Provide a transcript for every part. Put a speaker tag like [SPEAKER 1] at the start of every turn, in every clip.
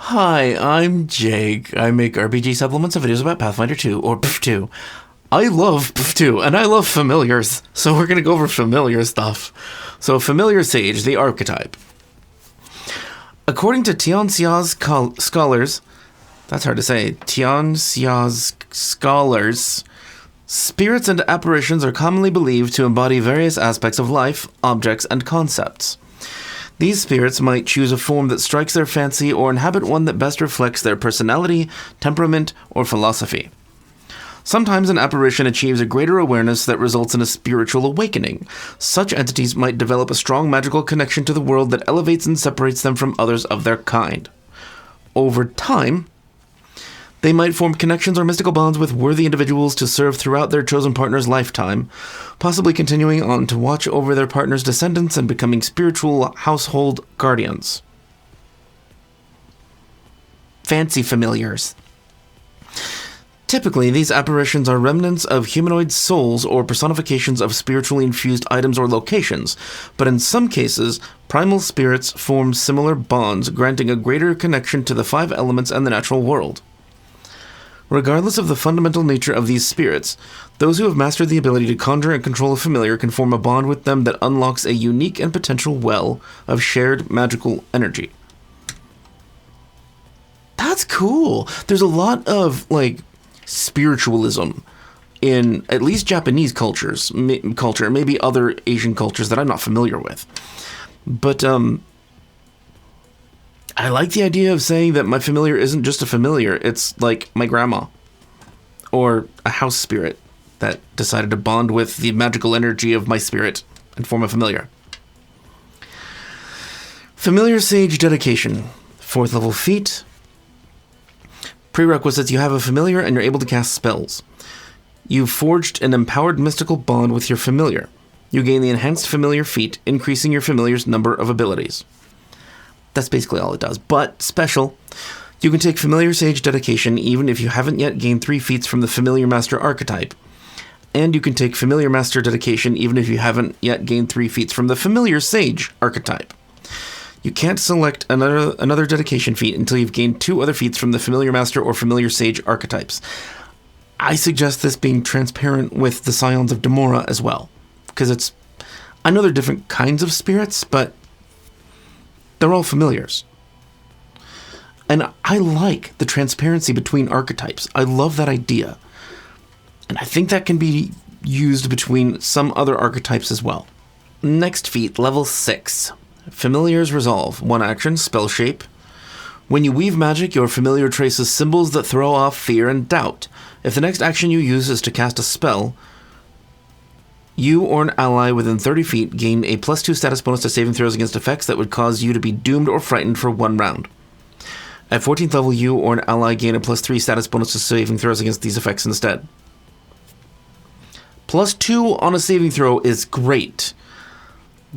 [SPEAKER 1] Hi, I'm Jake. I make RPG supplements and videos about Pathfinder 2, or PF 2. I love PF 2, and I love familiars, so we're gonna go over familiar stuff. So, Familiar Sage, the Archetype. According to Tian Xia's scholars, that's hard to say, Tian Xia's scholars, spirits and apparitions are commonly believed to embody various aspects of life, objects, and concepts. These spirits might choose a form that strikes their fancy or inhabit one that best reflects their personality, temperament, or philosophy. Sometimes an apparition achieves a greater awareness that results in a spiritual awakening. Such entities might develop a strong magical connection to the world that elevates and separates them from others of their kind. Over time, they might form connections or mystical bonds with worthy individuals to serve throughout their chosen partner's lifetime, possibly continuing on to watch over their partner's descendants and becoming spiritual household guardians. Fancy familiars. Typically, these apparitions are remnants of humanoid souls or personifications of spiritually infused items or locations, but in some cases, primal spirits form similar bonds, granting a greater connection to the five elements and the natural world. Regardless of the fundamental nature of these spirits, those who have mastered the ability to conjure and control a familiar can form a bond with them that unlocks a unique and potential well of shared magical energy. That's cool. There's a lot of, spiritualism in at least Japanese culture, maybe other Asian cultures that I'm not familiar with. But, I like the idea of saying that my familiar isn't just a familiar, it's like my grandma. Or a house spirit that decided to bond with the magical energy of my spirit and form a familiar. Familiar Sage Dedication. 4th level feat. Prerequisites: you have a familiar and you're able to cast spells. You've forged an empowered mystical bond with your familiar. You gain the enhanced familiar feat, increasing your familiar's number of abilities. That's basically all it does. But special, you can take Familiar Sage Dedication even if you haven't yet gained 3 feats from the Familiar Master Archetype. And you can take Familiar Master Dedication even if you haven't yet gained 3 feats from the Familiar Sage Archetype. You can't select another dedication feat until you've gained 2 other feats from the Familiar Master or Familiar Sage archetypes. I suggest this being transparent with the Scions of Demora as well, because I know they're different kinds of spirits, but they're all familiars. And I like the transparency between archetypes. I love that idea. And I think that can be used between some other archetypes as well. Next feat, level 6. Familiar's Resolve. 1 action, spell shape. When you weave magic, your familiar traces symbols that throw off fear and doubt. If the next action you use is to cast a spell, you or an ally within 30 feet gain a +2 status bonus to saving throws against effects that would cause you to be doomed or frightened for 1 round. At 14th level, you or an ally gain a +3 status bonus to saving throws against these effects instead. +2 on a saving throw is great.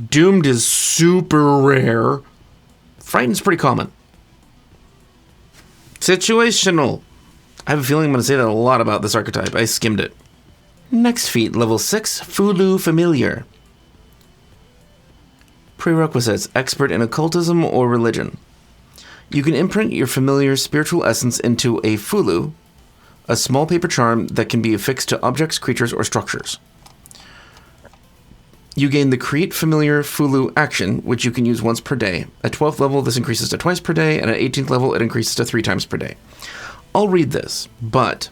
[SPEAKER 1] Doomed is super rare. Frightened's pretty common. Situational. I have a feeling I'm going to say that a lot about this archetype. I skimmed it. Next feat, level 6, Fulu Familiar. Prerequisites: expert in occultism or religion. You can imprint your familiar's spiritual essence into a fulu, a small paper charm that can be affixed to objects, creatures, or structures. You gain the Create Familiar Fulu action, which you can use once per day. At 12th level, this increases to twice per day, and at 18th level, it increases to 3 times per day. I'll read this, but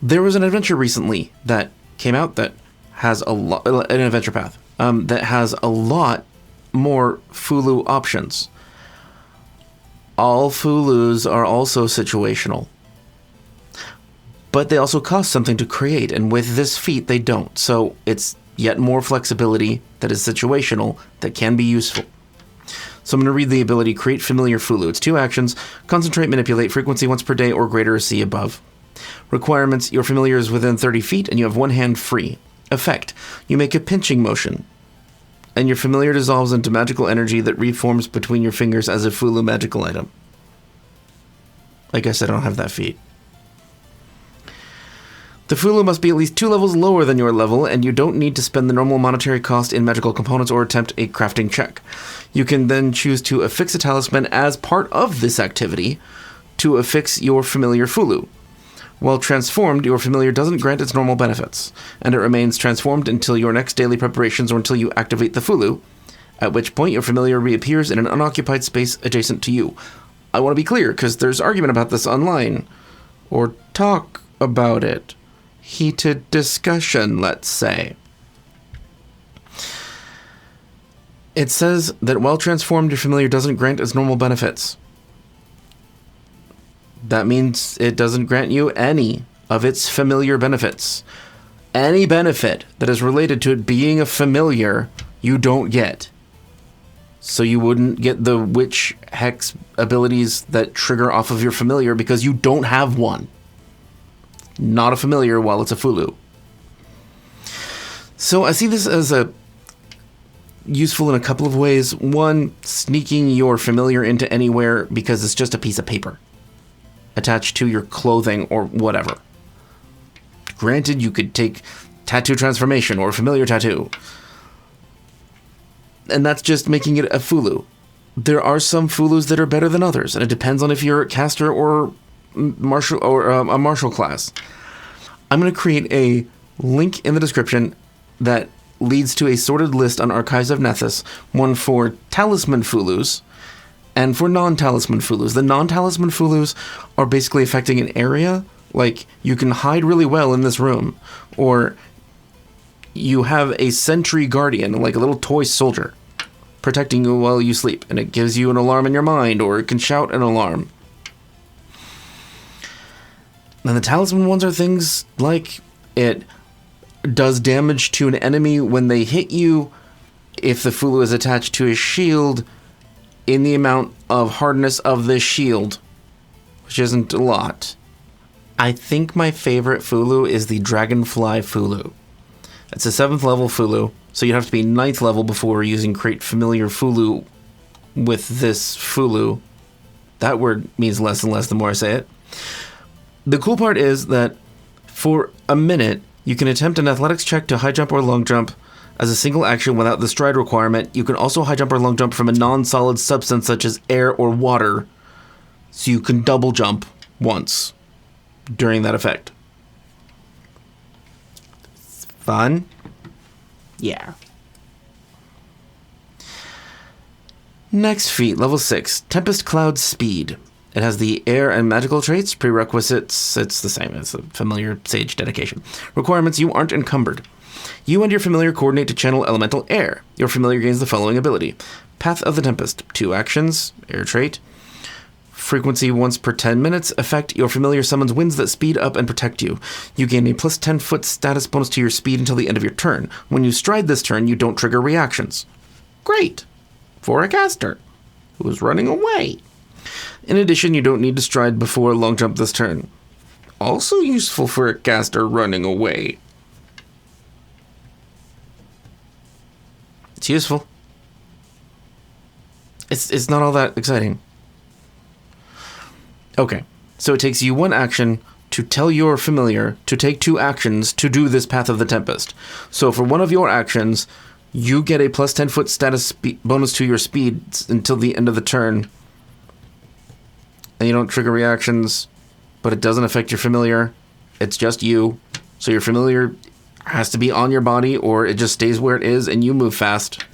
[SPEAKER 1] there was an adventure recently that came out that has an adventure path, that has a lot more Fulu options. All Fulus are also situational, but they also cost something to create, and with this feat they don't, so it's yet more flexibility that is situational that can be useful. So I'm going to read the ability Create Familiar Fulu. It's 2 actions: concentrate, manipulate, frequency once per day or greater, see above. Requirements: your familiar is within 30 feet and you have 1 hand free. Effect: you make a pinching motion, and your familiar dissolves into magical energy that reforms between your fingers as a Fulu magical item. I guess I don't have that feat. The fulu must be at least 2 levels lower than your level, and you don't need to spend the normal monetary cost in magical components or attempt a crafting check. You can then choose to affix a talisman as part of this activity to affix your familiar fulu. While transformed, your familiar doesn't grant its normal benefits, and it remains transformed until your next daily preparations or until you activate the fulu, at which point your familiar reappears in an unoccupied space adjacent to you. I want to be clear, because there's argument about this online. Or talk about it. Heated discussion, let's say. It says that while transformed, your familiar doesn't grant its normal benefits. That means it doesn't grant you any of its familiar benefits. Any benefit that is related to it being a familiar, you don't get. So you wouldn't get the witch hex abilities that trigger off of your familiar because you don't have one. Not a familiar while it's a fulu. So I see this as useful in a couple of ways. One, sneaking your familiar into anywhere because it's just a piece of paper attached to your clothing or whatever. Granted, you could take tattoo transformation or familiar tattoo, and that's just making it a fulu. There are some fulus that are better than others, and it depends on if you're a caster or martial or a martial class. I'm going to create a link in the description that leads to a sorted list on Archives of Nethys, one for talisman fulus and for non-talisman fulus. The non-talisman fulus are basically affecting an area, like you can hide really well in this room, or you have a sentry guardian, like a little toy soldier, protecting you while you sleep, and it gives you an alarm in your mind, or it can shout an alarm. And the talisman ones are things like it does damage to an enemy when they hit you if the fulu is attached to a shield in the amount of hardness of this shield, which isn't a lot. I think my favorite fulu is the Dragonfly Fulu. It's a 7th level fulu, so you'd have to be 9th level before using Create Familiar Fulu with this fulu. That word means less and less the more I say it. The cool part is that for a minute, you can attempt an athletics check to high jump or long jump as a single action without the stride requirement. You can also high jump or long jump from a non-solid substance such as air or water, so you can double jump once during that effect. Fun? Yeah. Next feat, level 6, Tempest Cloud Speed. It has the air and magical traits, prerequisites, it's the same as a familiar sage dedication. Requirements, you aren't encumbered. You and your familiar coordinate to channel elemental air. Your familiar gains the following ability. Path of the Tempest, 2 actions, air trait. Frequency once per 10 minutes, effect, your familiar summons winds that speed up and protect you. You gain a plus 10 foot status bonus to your speed until the end of your turn. When you stride this turn, you don't trigger reactions. Great! For a caster who's running away. In addition, you don't need to stride before long jump this turn. Also useful for a caster running away. It's useful. It's not all that exciting. Okay, so it takes you 1 action to tell your familiar to take 2 actions to do this Path of the Tempest. So for one of your actions, you get a plus 10 foot status bonus to your speed until the end of the turn. And you don't trigger reactions, but it doesn't affect your familiar. It's just you. So your familiar has to be on your body, or it just stays where it is and you move fast.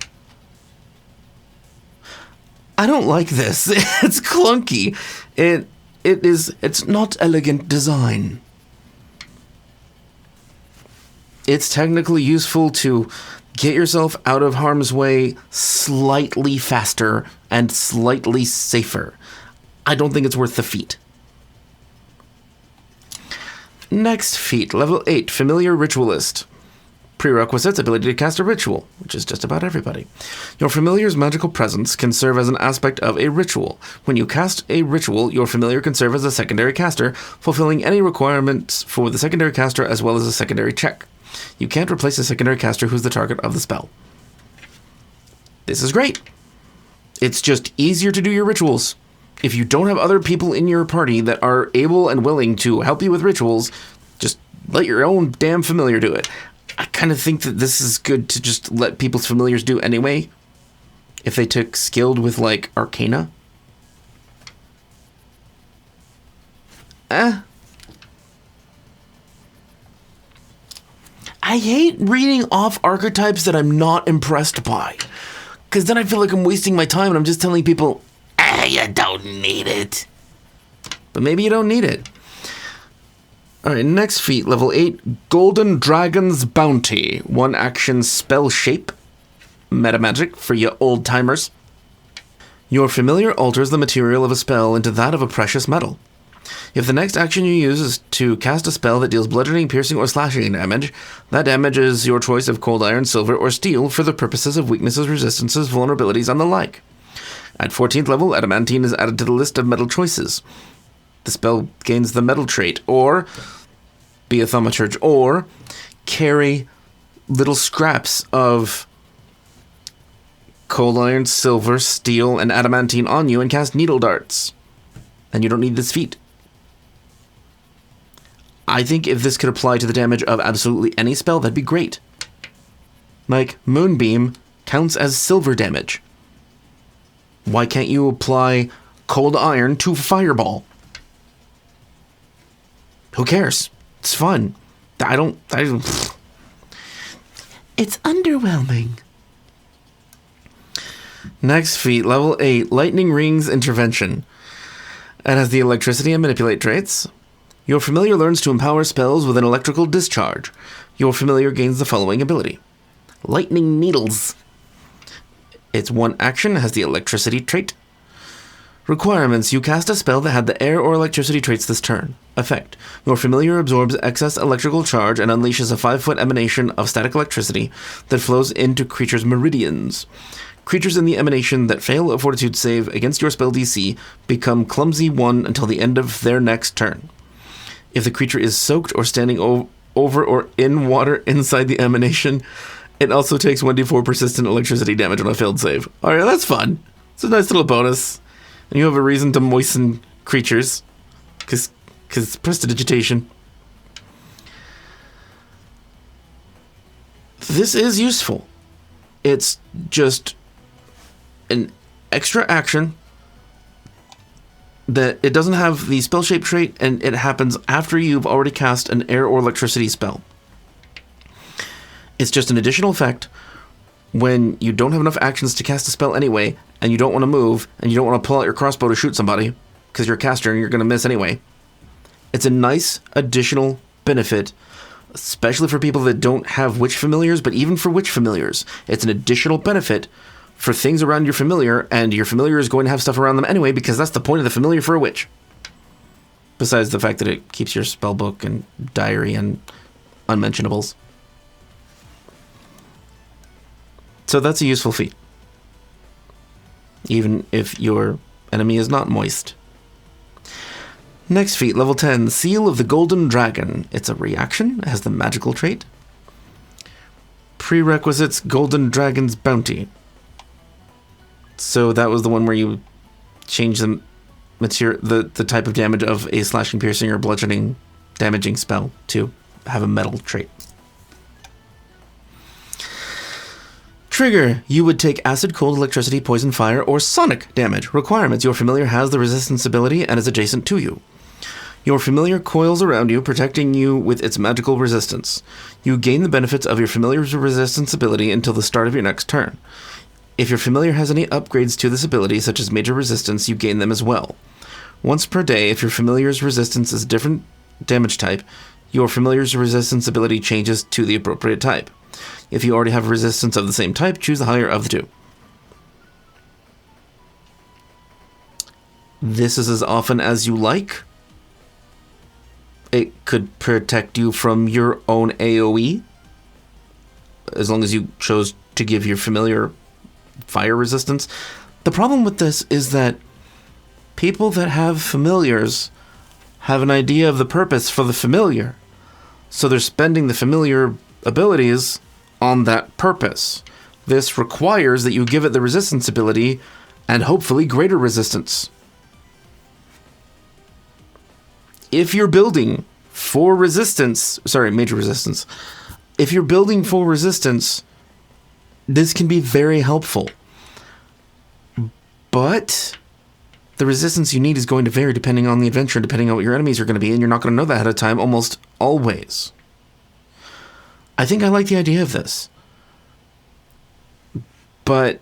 [SPEAKER 1] I don't like this. It's clunky. It's not elegant design. It's technically useful to get yourself out of harm's way slightly faster and slightly safer. I don't think it's worth the feat. Next feat, level 8, Familiar Ritualist. Prerequisites, ability to cast a ritual, which is just about everybody. Your familiar's magical presence can serve as an aspect of a ritual. When you cast a ritual, your familiar can serve as a secondary caster, fulfilling any requirements for the secondary caster as well as a secondary check. You can't replace a secondary caster who's the target of the spell. This is great. It's just easier to do your rituals. If you don't have other people in your party that are able and willing to help you with rituals, just let your own damn familiar do it. I kind of think that this is good to just let people's familiars do anyway. If they took skilled with, like, Arcana. I hate reading off archetypes that I'm not impressed by. Because then I feel like I'm wasting my time and I'm just telling people, you don't need it. But maybe you don't need it. Alright, next feat, level 8, Golden Dragon's Bounty. 1 action spell shape. Meta magic for you old timers. Your familiar alters the material of a spell into that of a precious metal. If the next action you use is to cast a spell that deals bludgeoning, piercing, or slashing damage, that damage is your choice of cold iron, silver, or steel for the purposes of weaknesses, resistances, vulnerabilities, and the like. At 14th level, adamantine is added to the list of metal choices. The spell gains the metal trait, or be a thaumaturge, or carry little scraps of cold iron, silver, steel, and adamantine on you and cast needle darts. And you don't need this feat. I think if this could apply to the damage of absolutely any spell, that'd be great. Like, Moonbeam counts as silver damage. Why can't you apply cold iron to Fireball? Who cares? It's fun. I don't... It's underwhelming. Next feat, level 8, Lightning Rings Intervention. It has the electricity and manipulate traits. Your familiar learns to empower spells with an electrical discharge. Your familiar gains the following ability. Lightning Needles. Its 1 action has the electricity trait. Requirements. You cast a spell that had the air or electricity traits this turn. Effect. Your familiar absorbs excess electrical charge and unleashes a 5-foot emanation of static electricity that flows into creatures' meridians. Creatures in the emanation that fail a fortitude save against your spell DC become clumsy 1 until the end of their next turn. If the creature is soaked or standing over or in water inside the emanation, it also takes 1d4 persistent electricity damage on a failed save. Alright, that's fun. It's a nice little bonus. And you have a reason to moisten creatures. Because prestidigitation. This is useful. It's just an extra action that it doesn't have the spell shape trait, and it happens after you've already cast an air or electricity spell. It's just an additional effect when you don't have enough actions to cast a spell anyway, and you don't want to move, and you don't want to pull out your crossbow to shoot somebody, because you're a caster and you're going to miss anyway. It's a nice additional benefit, especially for people that don't have witch familiars, but even for witch familiars, it's an additional benefit for things around your familiar, and your familiar is going to have stuff around them anyway, because that's the point of the familiar for a witch. Besides the fact that it keeps your spellbook and diary and unmentionables. So that's a useful feat. Even if your enemy is not moist. Next feat, level 10, Seal of the Golden Dragon. It's a reaction, it has the magical trait. Prerequisites, Golden Dragon's Bounty. So that was the one where you change the material, the type of damage of a slashing, piercing, or bludgeoning damaging spell to have a metal trait. Trigger. You would take acid, cold, electricity, poison, fire, or sonic damage. Requirements. Your familiar has the resistance ability and is adjacent to you. Your familiar coils around you, protecting you with its magical resistance. You gain the benefits of your familiar's resistance ability until the start of your next turn. If your familiar has any upgrades to this ability, such as major resistance, you gain them as well. Once per day, if your familiar's resistance is a different damage type, your familiar's resistance ability changes to the appropriate type. If you already have resistance of the same type, choose the higher of the two. This is as often as you like. It could protect you from your own AoE, as long as you chose to give your familiar fire resistance. The problem with this is that people that have familiars have an idea of the purpose for the familiar, so they're spending the familiar abilities on that purpose. This requires that you give it the resistance ability and hopefully greater resistance. If you're building for resistance, sorry, major resistance. If you're building for resistance, this can be very helpful. But the resistance you need is going to vary depending on the adventure, depending on what your enemies are going to be, and you're not going to know that ahead of time almost always. I think I like the idea of this. But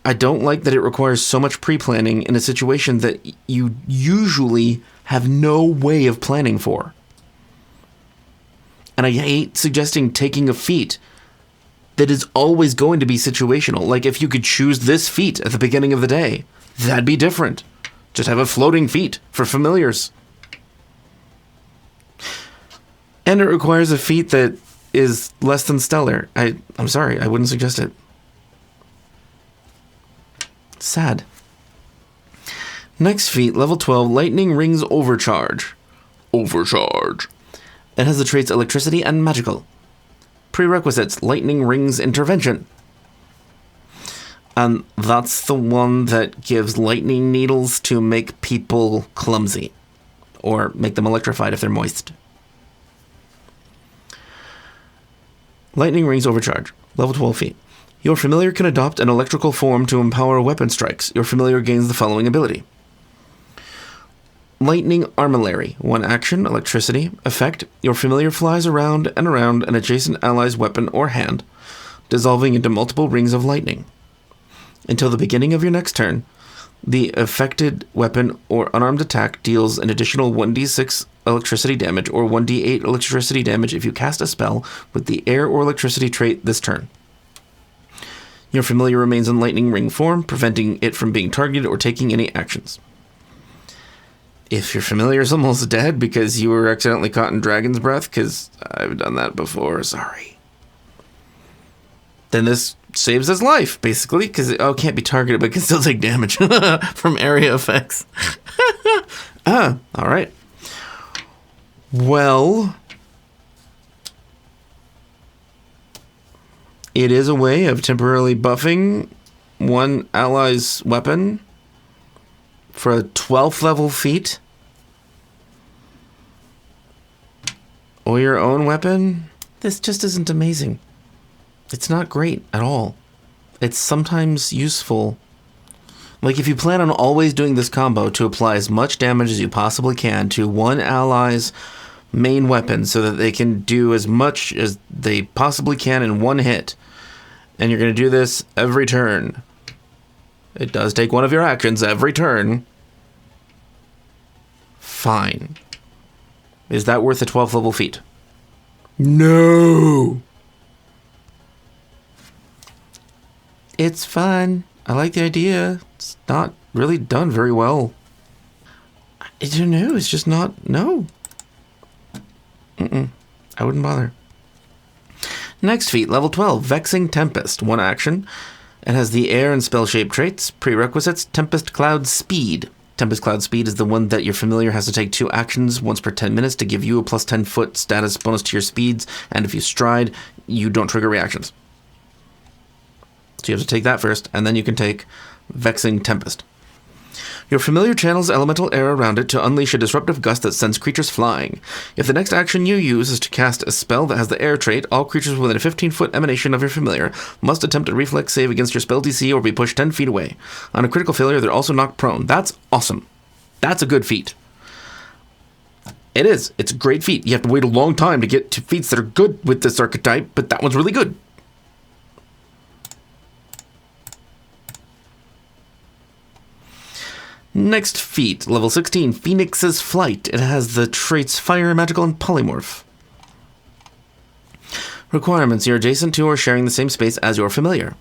[SPEAKER 1] I don't like that it requires so much pre-planning in a situation that you usually have no way of planning for. And I hate suggesting taking a feat that is always going to be situational. Like, if you could choose this feat at the beginning of the day, that'd be different. Just have a floating feat for familiars. And it requires a feat that is less than stellar. I'm sorry, I wouldn't suggest it. Sad. Next feat, level 12, Lightning Rings Overcharge. Overcharge. It has the traits Electricity and Magical. Prerequisites, Lightning Rings Intervention. And that's the one that gives lightning needles to make people clumsy. Or make them electrified if they're moist. Lightning Rings Overcharge. Level 12 feat. Your familiar can adopt an electrical form to empower weapon strikes. Your familiar gains the following ability. Lightning Armillary. 1 action, electricity. Effect, your familiar flies around and around an adjacent ally's weapon or hand, dissolving into multiple rings of lightning. Until the beginning of your next turn, the affected weapon or unarmed attack deals an additional 1d6 electricity damage or 1d8 electricity damage if you cast a spell with the air or electricity trait this turn. Your familiar remains in lightning ring form, preventing it from being targeted or taking any actions. If your familiar is almost dead because you were accidentally caught in dragon's breath, because I've done that before, sorry. Then this saves his life, basically, because it can't be targeted, but can still take damage from area effects. Alright. Well, it is a way of temporarily buffing one ally's weapon for a 12th level feat. Or your own weapon. This just isn't amazing. It's not great at all. It's sometimes useful. Like, if you plan on always doing this combo to apply as much damage as you possibly can to one ally's main weapon so that they can do as much as they possibly can in one hit, and you're going to do this every turn. It does take one of your actions every turn. Fine. Is that worth a 12th level feat? No! It's fun. I like the idea. It's not really done very well. I don't know. It's just not... No. I wouldn't bother. Next feat, level 12, Vexing Tempest. 1 action. It has the air and spell shape traits. Prerequisites, Tempest Cloud Speed. Tempest Cloud Speed is the one that your familiar has to take 2 actions once per 10 minutes to give you a plus 10 foot status bonus to your speeds, and if you stride, you don't trigger reactions. So you have to take that first, and then you can take Vexing Tempest. Your familiar channels elemental air around it to unleash a disruptive gust that sends creatures flying. If the next action you use is to cast a spell that has the air trait, all creatures within a 15-foot emanation of your familiar must attempt a reflex save against your spell DC or be pushed 10 feet away. On a critical failure, they're also knocked prone. That's awesome. That's a good feat. It is. It's a great feat. You have to wait a long time to get to feats that are good with this archetype, but that one's really good. Next feat, level 16, Phoenix's Flight. It has the traits Fire, Magical, and Polymorph. Requirements, you're adjacent to or sharing the same space as your familiar.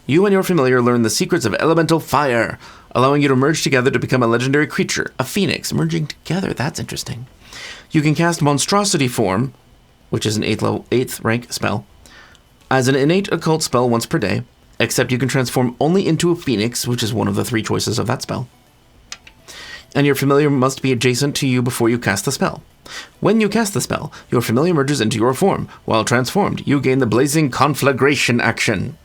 [SPEAKER 1] You and your familiar learn the secrets of elemental fire, allowing you to merge together to become a legendary creature, a phoenix. Merging together, that's interesting. You can cast Monstrosity Form, which is an 8th rank spell, as an innate occult spell once per day, except you can transform only into a phoenix, which is one of the 3 choices of that spell. And your familiar must be adjacent to you before you cast the spell. When you cast the spell, your familiar merges into your form. While transformed, you gain the Blazing Conflagration action.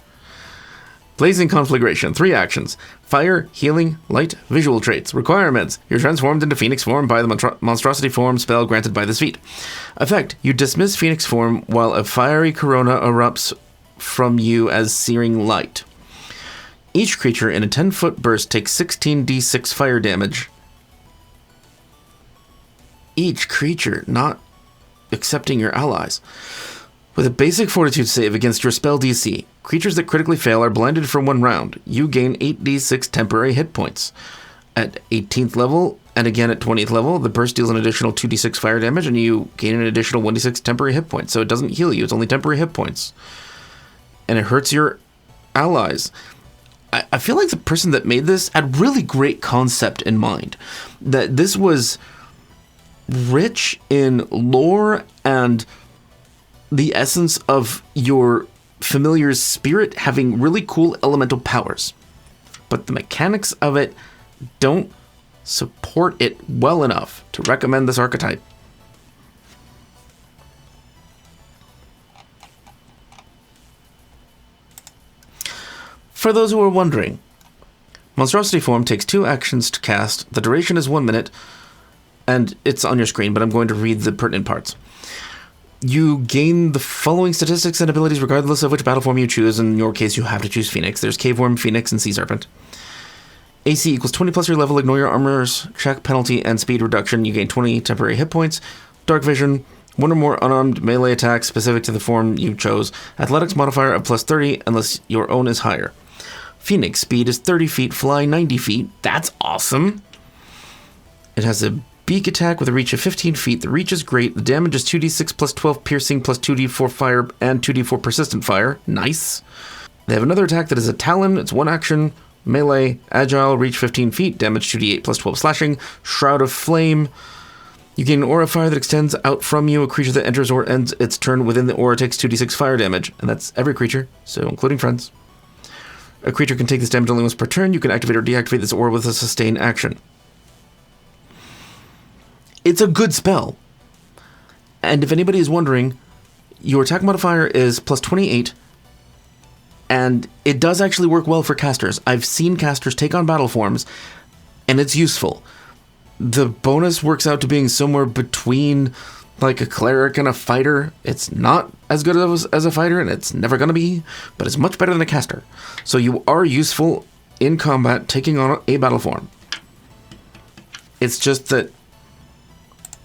[SPEAKER 1] Blazing Conflagration, 3 actions. Fire, healing, light, visual traits. Requirements. You're transformed into Phoenix form by the monstrosity form spell granted by this feat. Effect. You dismiss Phoenix form while a fiery corona erupts from you as searing light. Each creature in a 10-foot burst takes 16d6 fire damage. Each creature, not accepting your allies. With a basic fortitude save against your spell DC, creatures that critically fail are blinded for 1 round. You gain 8d6 temporary hit points. At 18th level, and again at 20th level, the burst deals an additional 2d6 fire damage, and you gain an additional 1d6 temporary hit points. So it doesn't heal you, it's only temporary hit points. And it hurts your allies. I feel like the person that made this had really great concept in mind. That this was rich in lore and the essence of your familiar's spirit having really cool elemental powers. But the mechanics of it don't support it well enough to recommend this archetype. For those who are wondering, Monstrosity Form takes 2 actions to cast. The duration is 1 minute, and it's on your screen, but I'm going to read the pertinent parts. You gain the following statistics and abilities regardless of which battle form you choose. In your case, you have to choose Phoenix. There's Cave Worm, Phoenix, and Sea Serpent. AC equals 20 plus your level. Ignore your armor's check penalty and speed reduction. You gain 20 temporary hit points. Dark Vision, 1 or more unarmed melee attacks specific to the form you chose. Athletics modifier of plus 30 unless your own is higher. Phoenix speed is 30 feet, fly 90 feet. That's awesome. It has a beak attack with a reach of 15 feet. The reach is great. The damage is 2d6 plus 12 piercing plus 2d4 fire and 2d4 persistent fire. Nice. They have another attack that is a talon. It's 1 action. Melee, agile, reach 15 feet. Damage 2d8 plus 12 slashing. Shroud of Flame. You gain an aura of fire that extends out from you. A creature that enters or ends its turn within the aura takes 2d6 fire damage. And that's every creature, so including friends. A creature can take this damage only once per turn. You can activate or deactivate this aura with a sustain action. It's a good spell. And if anybody is wondering, your attack modifier is plus 28, and it does actually work well for casters. I've seen casters take on battle forms, and it's useful. The bonus works out to being somewhere between like a cleric and a fighter. It's not as good as a fighter, and it's never going to be, but it's much better than a caster. So you are useful in combat taking on a battle form. It's just that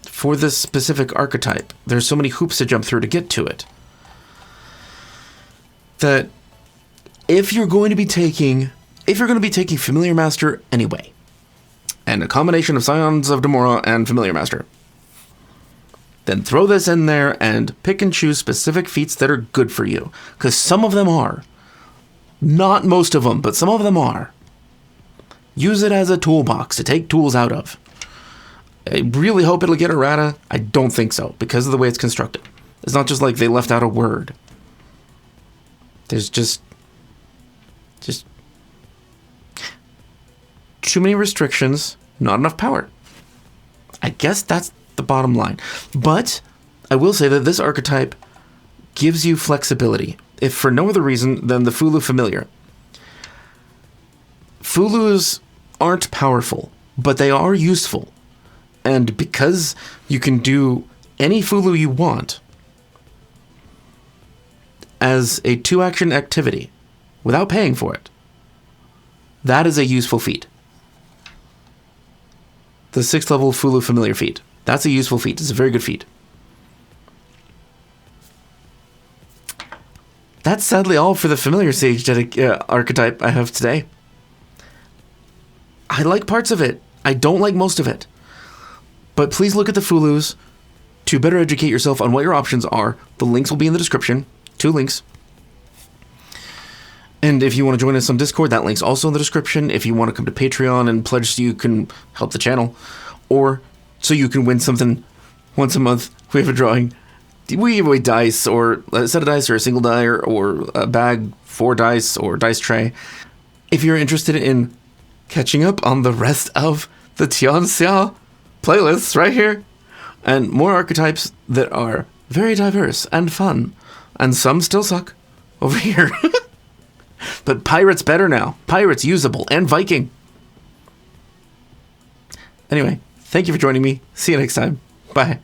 [SPEAKER 1] for this specific archetype, there's so many hoops to jump through to get to it, that if you're going to be taking Familiar Master anyway, and a combination of Scions of Demora and Familiar Master, then throw this in there and pick and choose specific feats that are good for you, because some of them are. Not most of them, but some of them are. Use it as a toolbox to take tools out of. I really hope it'll get errata. I don't think so, because of the way it's constructed. It's not just like they left out a word. There's just too many restrictions, not enough power. I guess that's the bottom line. But I will say that this archetype gives you flexibility, if for no other reason than the Fulu familiar. Fulus aren't powerful, but they are useful. And because you can do any Fulu you want as a 2-action activity without paying for it, that is a useful feat. The 6th level Fulu familiar feat. That's a useful feat. It's a very good feat. That's sadly all for the familiar sage archetype I have today. I like parts of it. I don't like most of it. But please look at the Fulus to better educate yourself on what your options are. The links will be in the description. 2 links. And if you want to join us on Discord, that link's also in the description. If you want to come to Patreon and pledge so you can help the channel, or so you can win something once a month, we have a drawing. We give away dice, or a set of dice, or a single die, or a bag, 4 dice, or dice tray. If you're interested in catching up on the rest of the Tian Xia playlists right here, and more archetypes that are very diverse and fun, and some still suck over here. But Pirate's better now. Pirate's usable, and Viking. Anyway, thank you for joining me. See you next time. Bye.